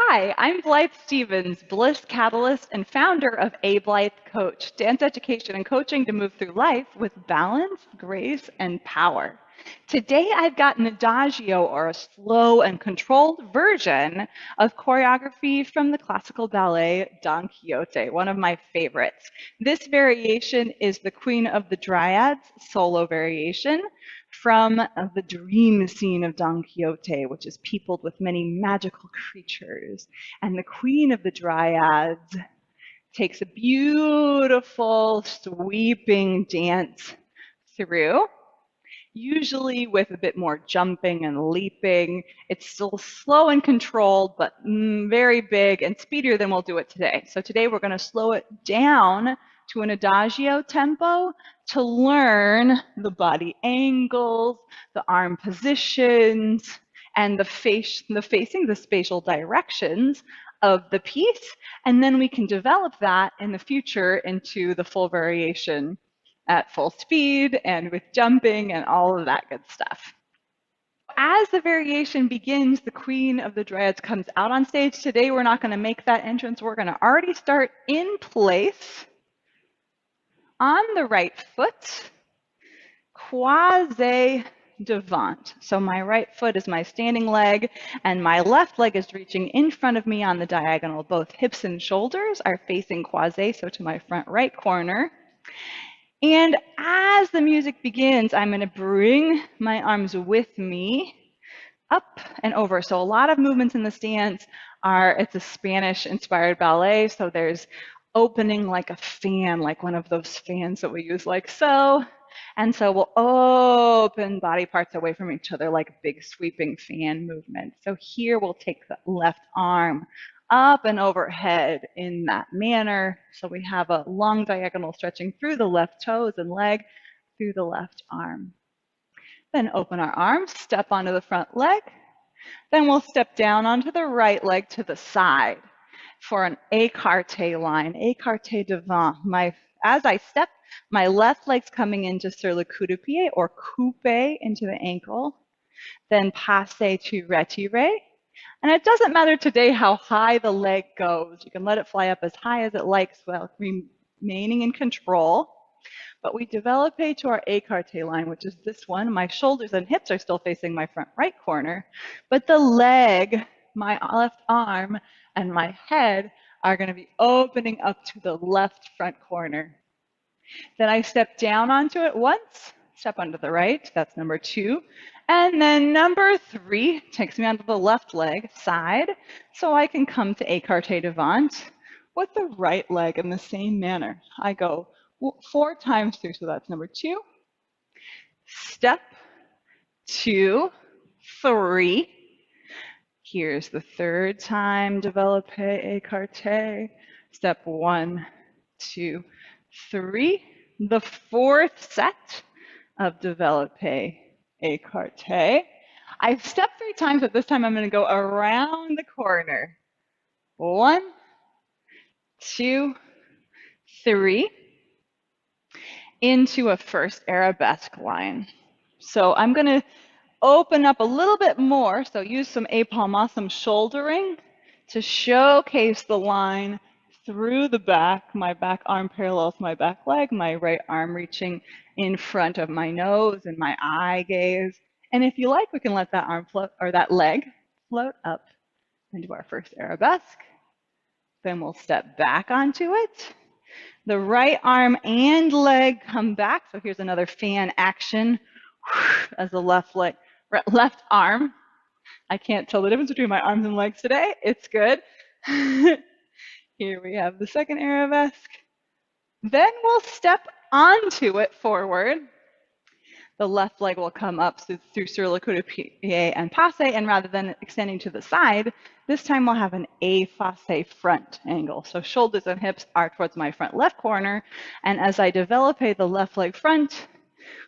Hi, I'm Blythe Stevens, Bliss Catalyst and founder of A Blythe Coach, dance education and coaching to move through life with balance, grace, and power. Today I've got an Adagio, or a slow and controlled version of choreography from the classical ballet Don Quixote, one of my favorites. This variation is the Queen of the Dryads solo variation from the dream scene of Don Quixote, which is peopled with many magical creatures. And the Queen of the Dryads takes a beautiful sweeping dance through, usually with a bit more jumping and leaping. It's still slow and controlled, but very big and speedier than we'll do it today. So today we're going to slow it down to an Adagio tempo to learn the body angles, the arm positions, and the spatial directions of the piece. And then we can develop that in the future into the full variation at full speed and with jumping and all of that good stuff. As the variation begins, the Queen of the Dryads comes out on stage. Today, we're not going to make that entrance. We're going to already start in place on the right foot, quasi devant. So my right foot is my standing leg, and my left leg is reaching in front of me on the diagonal. Both hips and shoulders are facing quasi, so to my front right corner. And as the music begins, I'm going to bring my arms with me up and over. So a lot of movements in this dance it's a Spanish-inspired ballet, so there's opening like a fan, like one of those fans that we use like so. And so we'll open body parts away from each other like a big sweeping fan movement. So here we'll take the left arm up and overhead in that manner. So we have a long diagonal stretching through the left toes and leg, through the left arm. Then open our arms, step onto the front leg. Then we'll step down onto the right leg to the side for an écarté line, écarté devant. As I step, my left leg's coming into sur le coup de pied, or coupe into the ankle. Then passe to retiré. And it doesn't matter today how high the leg goes. You can let it fly up as high as it likes while remaining in control. But we develop to our écarté line, which is this one. My shoulders and hips are still facing my front right corner, but the leg, my left arm, and my head are going to be opening up to the left front corner. Then I step down onto it once, step onto the right, that's number 2. And then number 3 takes me onto the left leg side, so I can come to écarté devant with the right leg in the same manner. I go 4 times through, so that's number 2. Step 2, 3. Here's the 3rd time, développé, écarté. Step 1, 2, 3. The 4th set of développé, écarté. I've stepped 3 times, but this time I'm going to go around the corner. 1, 2, 3. Into a first arabesque line. So I'm going to open up a little bit more, so use some épaulement, some shouldering to showcase the line through the back. My back arm parallels my back leg, my right arm reaching in front of my nose and my eye gaze. And if you like, we can let that arm float, or that leg float up into our first arabesque. Then we'll step back onto it. The right arm and leg come back. So here's another fan action as the left arm. I can't tell the difference between my arms and legs today. It's good. Here we have the second arabesque. Then we'll step onto it forward. The left leg will come up through sur le coup de pied and passe, and rather than extending to the side, this time we'll have an efface front angle. So shoulders and hips are towards my front left corner, and as I develop the left leg front,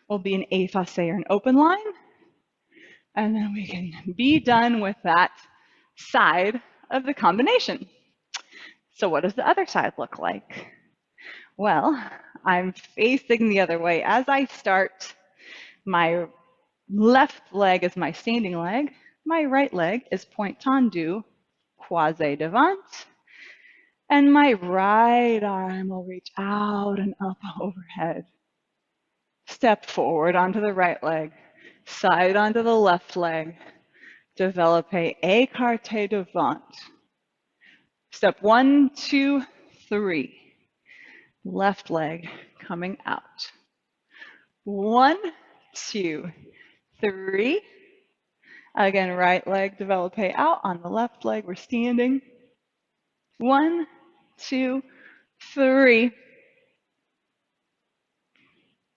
will be an efface, or an open line, and then we can be done with that side of the combination. So what does the other side look like? Well, I'm facing the other way. As I start, my left leg is my standing leg. My right leg is point tendu, croisé devant. And my right arm will reach out and up overhead. Step forward onto the right leg, side onto the left leg. Develop a écarté devant. Step 1, 2, 3. Left leg coming out. 1, 2, 3. Again, right leg developé out on the left leg. We're standing. 1, 2, 3.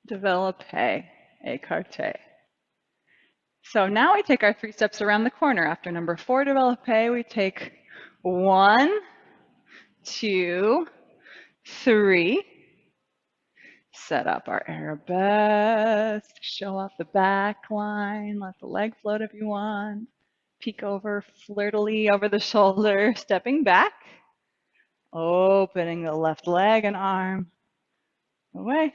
Developé, écarté. So now we take our 3 steps around the corner. After number 4, developé, we take 1, 2, 3. Set up our arabesque, show off the back line, let the leg float if you want. Peek over flirtily over the shoulder, stepping back, opening the left leg and arm away.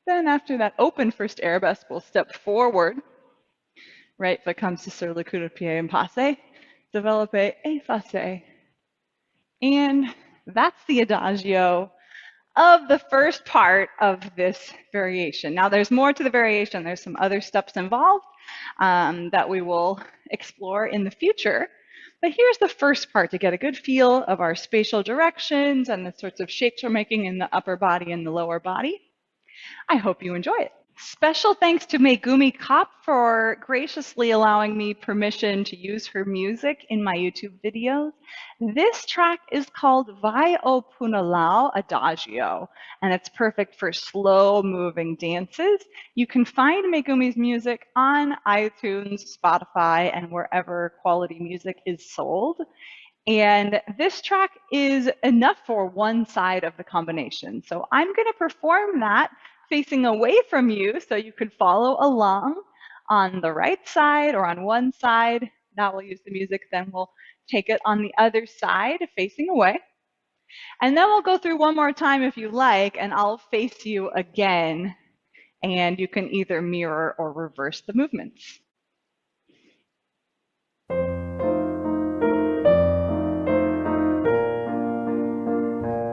Then after that open first arabesque, we'll step forward. Right foot comes to sur le coup de pied and passe. Developé, effacé. And that's the Adagio of the first part of this variation. Now there's more to the variation. There's some other steps involved that we will explore in the future. But here's the first part to get a good feel of our spatial directions and the sorts of shapes we're making in the upper body and the lower body. I hope you enjoy it. Special thanks to Megumi Kopp for graciously allowing me permission to use her music in my YouTube videos. This track is called Vai o Punalau Adagio, and it's perfect for slow moving dances. You can find Megumi's music on iTunes, Spotify, and wherever quality music is sold. And this track is enough for one side of the combination. So I'm going to perform that facing away from you so you could follow along on the right side or on one side. That will use the music. Then we'll take it on the other side facing away. And then we'll go through one more time if you like, and I'll face you again. And you can either mirror or reverse the movements.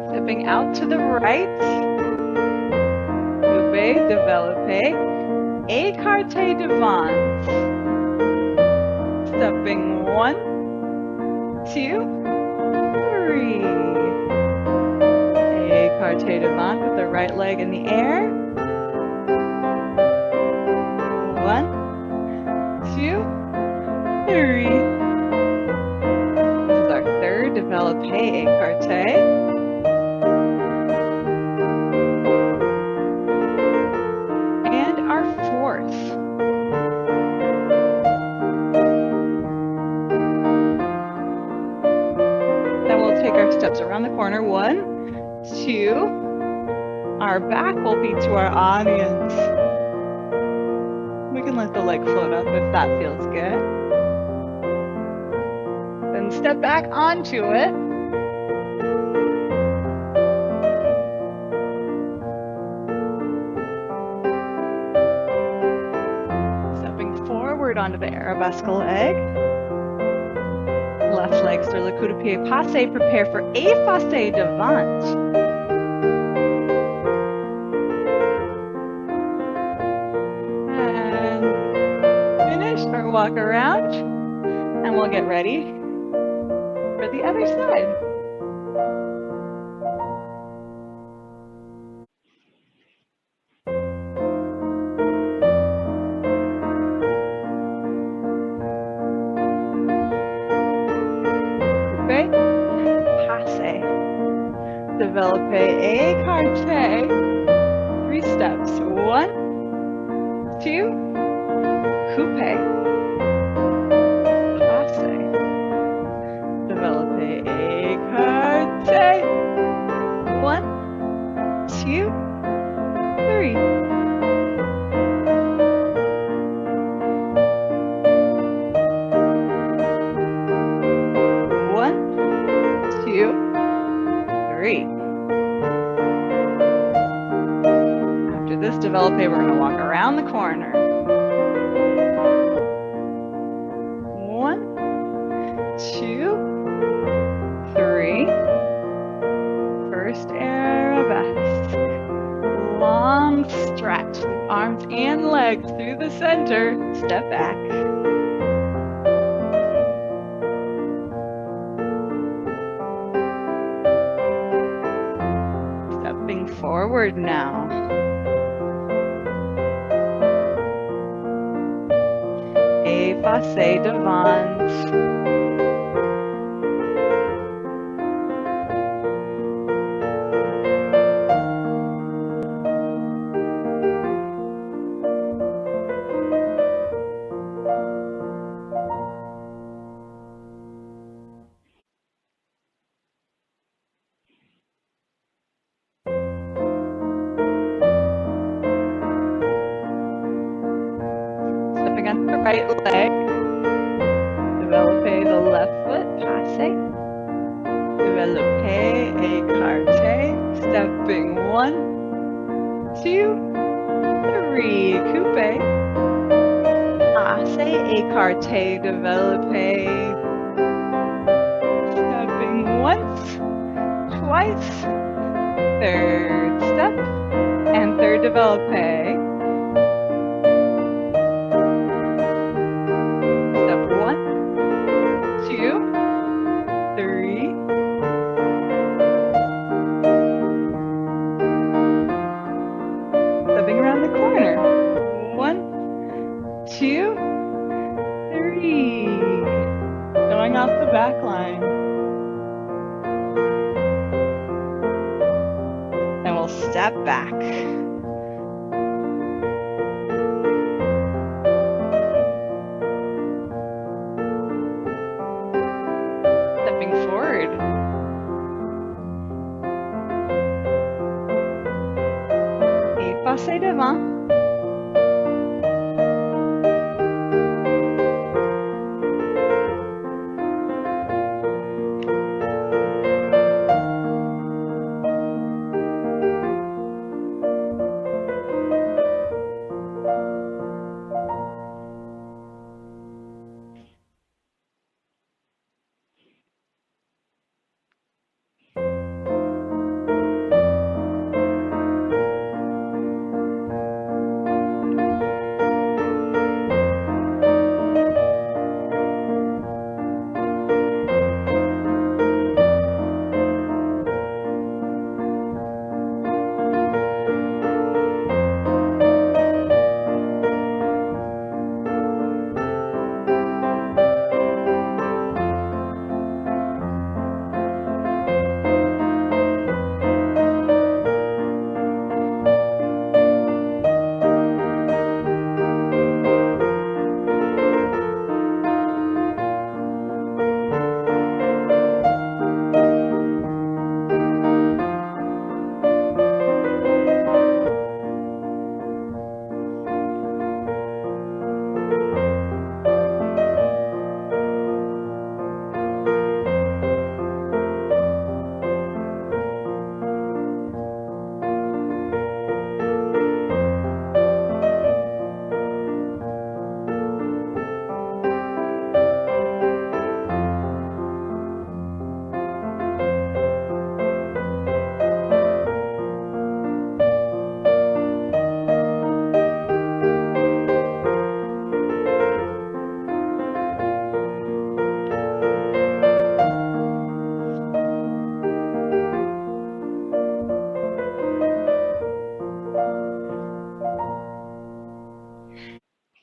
Stepping out to the right. Developé, écarté devant. Stepping 1, 2, 3. Écarté devant with the right leg in the air. 1, 2, 3. This is our third développé, écarté. Steps around the corner. 1, 2. Our back will be to our audience. We can let the leg float up if that feels good. Then step back onto it. Stepping forward onto the arabesque leg. Left leg sur le coup de pied passe, prepare for effacé devant. And finish or walk around. And we'll get ready for the other side. Developé, écarté. 3 steps. 1, 2, coupé, passe. Developé, écarté. 1, 2, 3. After this développé, we're going to walk around the corner. 1, 2, 2, 3. First arabesque. Long stretch through arms and legs through the center. Step back. Stepping forward now. Effacé devant. Stepping on the right leg. Développez the left foot. Passez. Développez, écarté. Stepping 1, 2, 3. Coupé. Passez, écarté, développez. Stepping once, twice. Third step. And third développé. Step 1, 2, 3. Stepping around the corner. 1, 2, 3. Going off the back line. And we'll step back. Stepping forward. Et passez devant.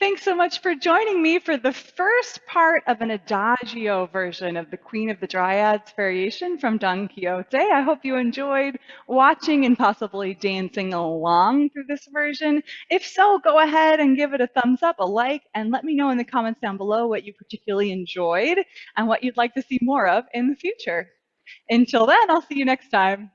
Thanks so much for joining me for the first part of an Adagio version of the Queen of the Dryads variation from Don Quixote. I hope you enjoyed watching and possibly dancing along through this version. If so, go ahead and give it a thumbs up, a like, and let me know in the comments down below what you particularly enjoyed and what you'd like to see more of in the future. Until then, I'll see you next time.